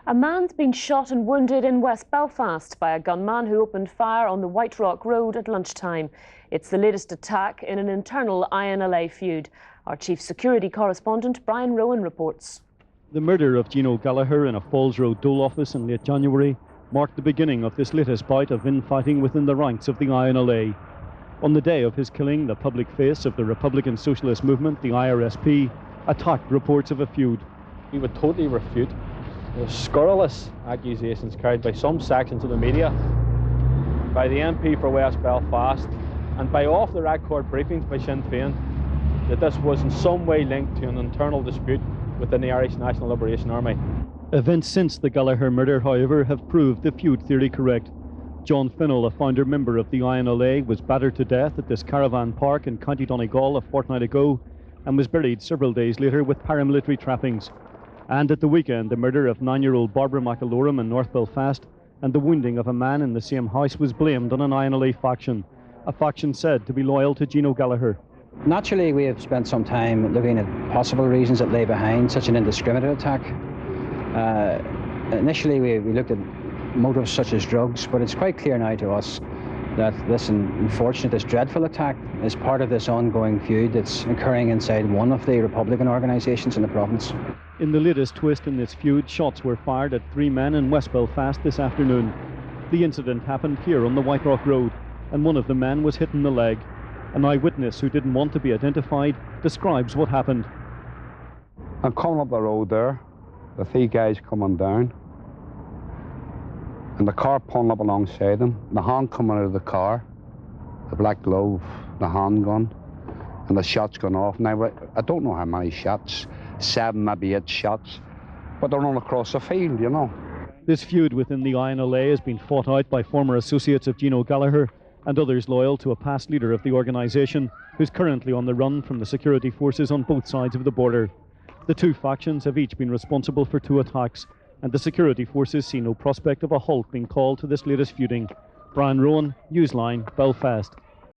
A man's been shot and wounded in West Belfast by a gunman who opened fire on the Whiterock road at lunchtime. It's the latest attack in an internal INLA feud. Our chief security correspondent Brian Rowan reports. The murder of Gino Gallagher in a Falls Road dole office in late January marked the beginning of this latest bout of infighting within the ranks of the INLA. On the day of his killing, the public face of the Republican Socialist Movement, the IRSP, attacked reports of a feud. We would totally refute the scurrilous accusations carried by some sections of the media, by the MP for West Belfast, and by off-the-record briefings by Sinn Féin that this was in some way linked to an internal dispute within the Irish National Liberation Army. Events since the Gallagher murder, however, have proved the feud theory correct. John Finnell, a founder member of the INLA, was battered to death at this caravan park in County Donegal a fortnight ago and was buried several days later with paramilitary trappings. And at the weekend, the murder of 9-year-old Barbara McAlorum in North Belfast and the wounding of a man in the same house was blamed on an INLA faction, a faction said to be loyal to Gino Gallagher. Naturally, we have spent some time looking at possible reasons that lay behind such an indiscriminate attack. Initially, we looked at motives such as drugs, but it's quite clear now to us that this unfortunate, this dreadful attack is part of this ongoing feud that's occurring inside one of the Republican organisations in the province. In the latest twist in this feud, shots were fired at 3 men in West Belfast this afternoon. The incident happened here on the Whiterock Road, and one of the men was hit in the leg. An eyewitness who didn't want to be identified describes what happened. I'm coming up the road there, the 3 guys coming down, and the car pulling up alongside them, the hand coming out of the car, the black glove, the handgun, and the shots going off. Now, I don't know how many shots, 7, maybe 8 shots, but they're run across the field, you know. This feud within the INLA has been fought out by former associates of Gino Gallagher and others loyal to a past leader of the organisation who's currently on the run from the security forces on both sides of the border. The 2 factions have each been responsible for 2 attacks, and the security forces see no prospect of a halt being called to this latest feuding. Brian Rowan, Newsline, Belfast.